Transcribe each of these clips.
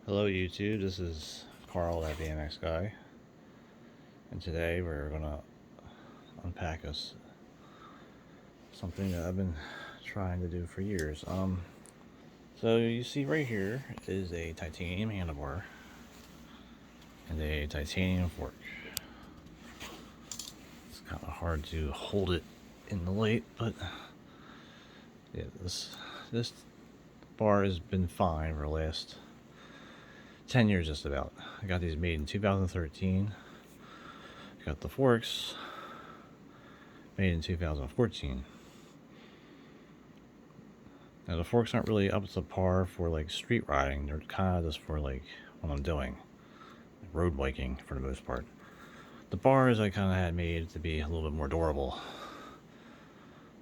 Hello YouTube, this is Carl, that BMX guy, and today we're gonna unpack something that I've been trying to do for years. So you see right here is a titanium handlebar and a titanium fork. It's kind of hard to hold it in the light, but yeah, this bar has been fine for the last 10 years just about. I got these made in 2013. Got the forks made in 2014. Now the forks aren't really up to par for like street riding. They're kind of just for like what I'm doing, like road biking for the most part. The bars I kind of had made to be a little bit more durable.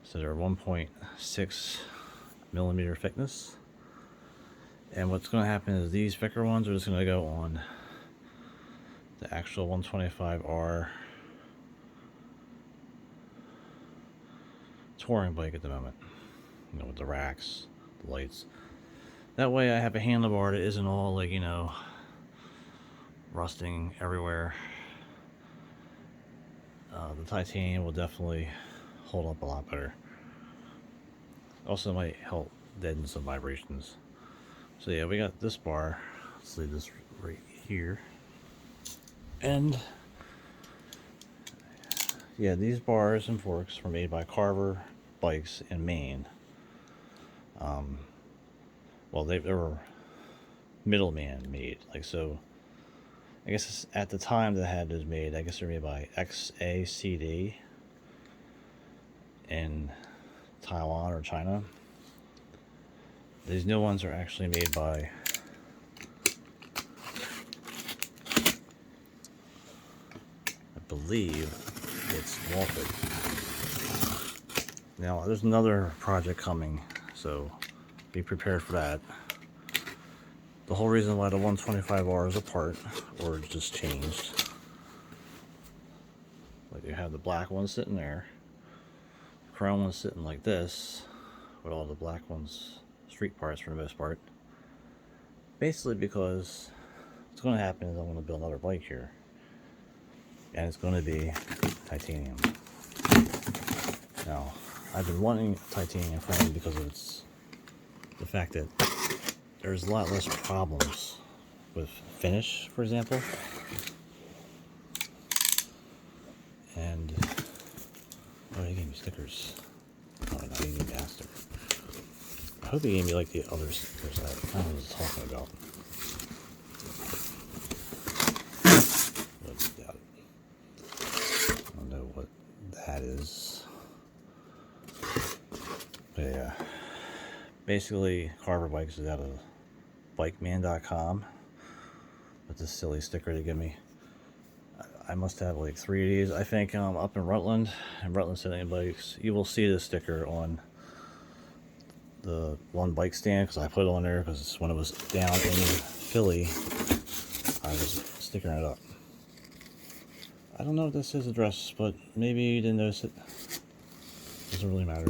So they're 1.6 millimeter thickness. And what's going to happen is these thicker ones are just going to go on the actual 125R touring bike at the moment. You know, with the racks, the lights. That way I have a handlebar that isn't all like, you know, rusting everywhere. The titanium will definitely hold up a lot better. Also might help deaden some vibrations. So yeah, we got this bar. Let's leave this right here. And yeah, these bars and forks were made by Carver Bikes in Maine. Well, they were middleman made. Like, so I guess at the time that I had those made, I guess they're made by XACD in Taiwan or China. These new ones are actually made by I believe it's Walford. Now there's another project coming, so be prepared for that. The whole reason why the 125R is apart or just changed, like you have the black one sitting there, the chrome one sitting like this, with all the black ones street parts for the most part. Basically because what's going to happen is I'm going to build another bike here, and it's going to be titanium. Now I've been wanting titanium frame because of the fact that there's a lot less problems with finish, for example. And oh, he gave me stickers. Oh no, he gave me a sticker. I hope he gave me like the other stickers that I kind of was talking about. But I don't know what that is. But yeah, basically Carver Bikes is out of Bikeman.com with this silly sticker they give me. I must have like 3 of these. I think up in Rutland S&M Bikes, you will see this sticker on the one bike stand, because I put it on there because when it was down in Philly, I was sticking it up. I don't know if this is addressed, but maybe you didn't notice it. Doesn't really matter.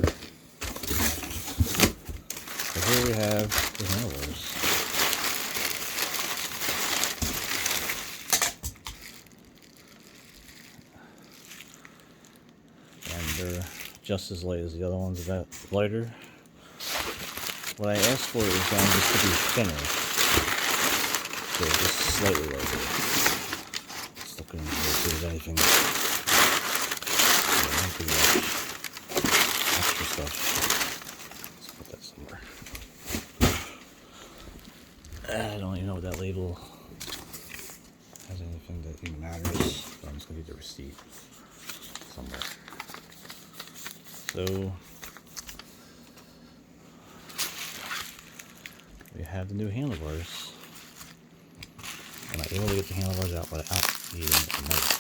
So here we have the handlebars. And they're just as light as the other ones, a bit lighter. What I asked for is just to be thinner, so just slightly lighter. Just looking to see if there's anything extra stuff. Let's put that somewhere. I don't even know if that label has anything that even matters, but I'm just gonna get the receipt somewhere. So we have the new handlebars, and I'm able to get the handlebars out without needing a knife.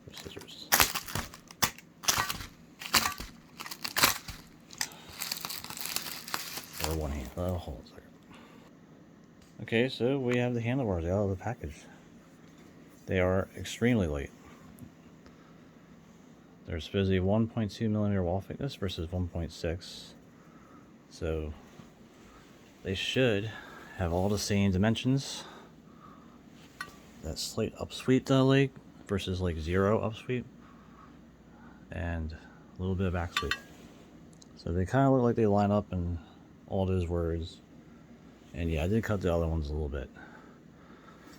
Or scissors. Or one hand. Oh, hold on a second. Okay, so we have the handlebars out of the package. They are extremely light. They're supposed to be 1.2 millimeter wall thickness versus 1.6. So they should have all the same dimensions. That slight upsweep to the leg versus like 0 upsweep, and a little bit of back sweep. So they kind of look like they line up in all those words. And yeah, I did cut the other ones a little bit.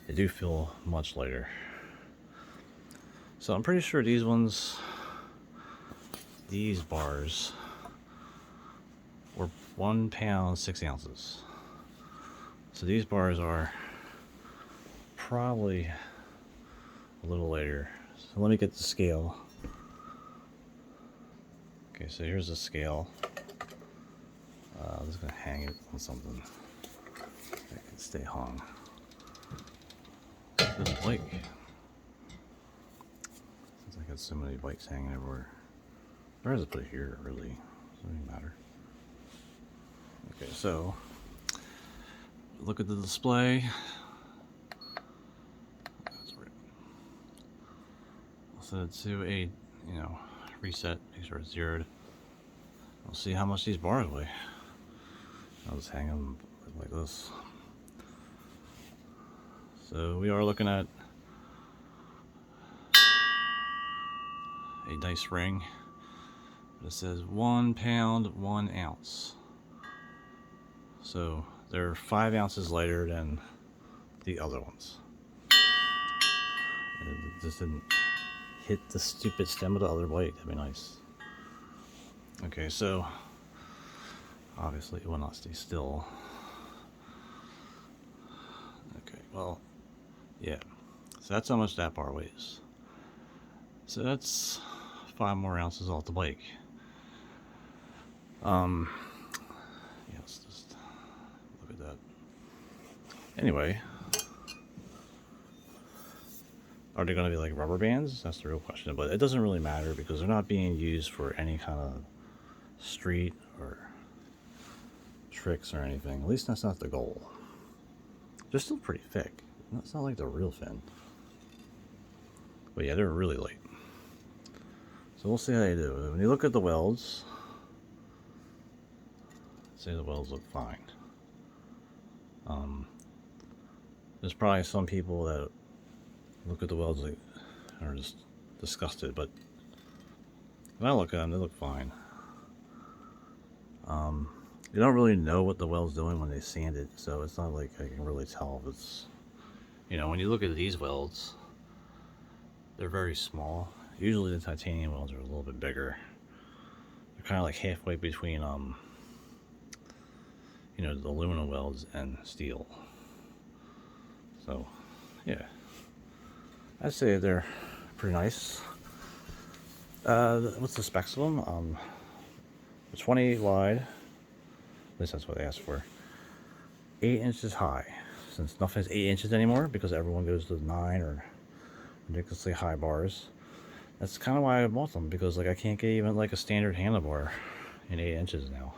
They do feel much lighter. So I'm pretty sure these ones, these bars, were 1 pound 6 ounces. So these bars are probably a little lighter. So let me get the scale. Okay, so here's the scale. I'm just gonna hang it on something that can stay hung. This bike. Since I got so many bikes hanging everywhere. Or does it put it here, really? Doesn't even matter. Okay, so look at the display. That's right. I'll set it to a, reset, make sure it's zeroed. We'll see how much these bars weigh. I'll just hang them like this. So we are looking at a nice ring. It says 1 pound 1 ounce. So they're 5 ounces lighter than the other ones. And it just didn't hit the stupid stem of the other bike. That'd be nice. Okay, so obviously it will not stay still. Okay, well, yeah. So that's how much that bar weighs. So that's 5 more ounces off the bike. Yeah, let's just look at that. Anyway, are they going to be like rubber bands? That's the real question. But it doesn't really matter because they're not being used for any kind of street or tricks or anything. At least that's not the goal. They're still pretty thick. It's not like they're real thin. But yeah, they're really light. So we'll see how they do. When you look at the welds, say the welds look fine. There's probably some people that look at the welds like are just disgusted, but when I look at them, they look fine. You don't really know what the weld's doing when they sand it, so it's not like I can really tell if it's, when you look at these welds, they're very small. Usually the titanium welds are a little bit bigger. They're kind of like halfway between, the aluminum welds and steel. So, yeah. I'd say they're pretty nice. What's the specs of them? 28 wide. At least that's what they asked for. 8 inches high. Since nothing's 8 inches anymore, because everyone goes to 9 or ridiculously high bars. That's kind of why I bought them, because I can't get even like a standard handlebar in 8 inches now.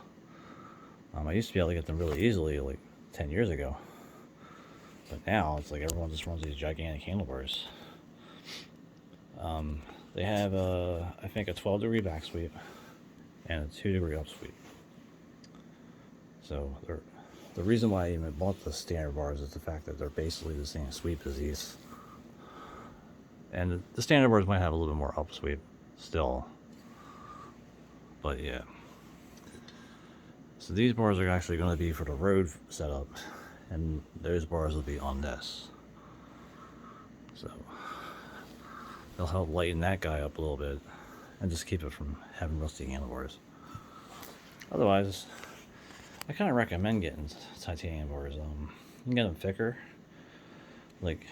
I used to be able to get them really easily like 10 years ago. But now it's like everyone just runs these gigantic handlebars. They have I think a 12-degree back sweep and a 2-degree up sweep. So the reason why I even bought the standard bars is the fact that they're basically the same sweep as these. And the standard bars might have a little bit more up sweep still. But yeah. So these bars are actually going to be for the road setup, and those bars will be on this. So they'll help lighten that guy up a little bit and just keep it from having rusty handlebars. Otherwise, I kind of recommend getting titanium bars. You can get them thicker. Like,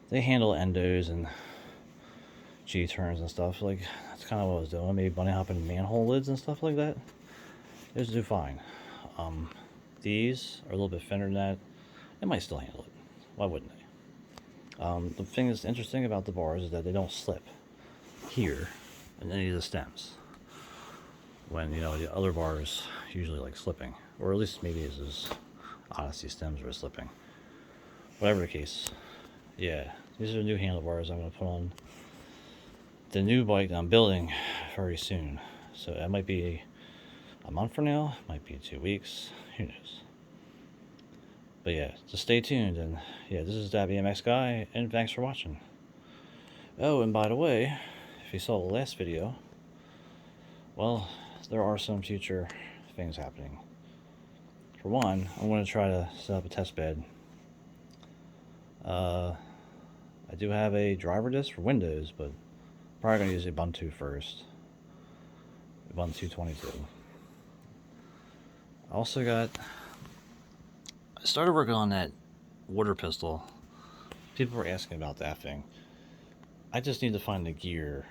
they handle endos and G-turns and stuff. Like, that's kind of what I was doing. Maybe bunny hopping manhole lids and stuff like that. Those do fine. These are a little bit thinner than that. They might still handle it. Why wouldn't they? The thing that's interesting about the bars is that they don't slip here in any of the stems. When, the other bars usually like slipping. Or at least maybe this is Odyssey stems were slipping. Whatever the case. Yeah, these are the new handlebars I'm going to put on the new bike that I'm building very soon. So that might be a month from now, might be 2 weeks, who knows. But yeah, just stay tuned, and yeah, this is that BMX guy, and thanks for watching. Oh, and by the way, if you saw the last video, well, there are some future things happening. For one, I'm going to try to set up a test bed. I do have a driver disc for Windows, but probably going to use Ubuntu first. Ubuntu 22. I also got... I started working on that water pistol. People were asking about that thing. I just need to find the gear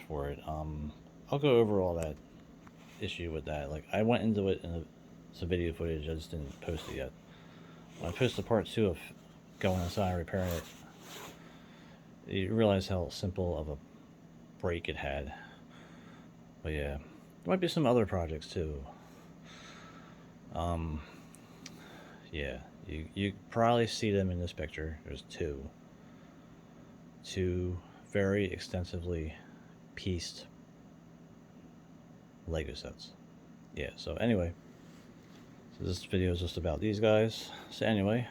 for it. I'll go over all that issue with that. Like, I went into it in some video footage, I just didn't post it yet. When I posted part 2 of going inside and repairing it, you realize how simple of a break it had. But yeah, there might be some other projects too. Yeah, you probably see them in this picture. There's two very extensively pieced Lego sets. Yeah, so anyway, so this video is just about these guys. So anyway,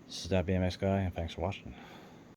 this is that BMX guy, and thanks for watching.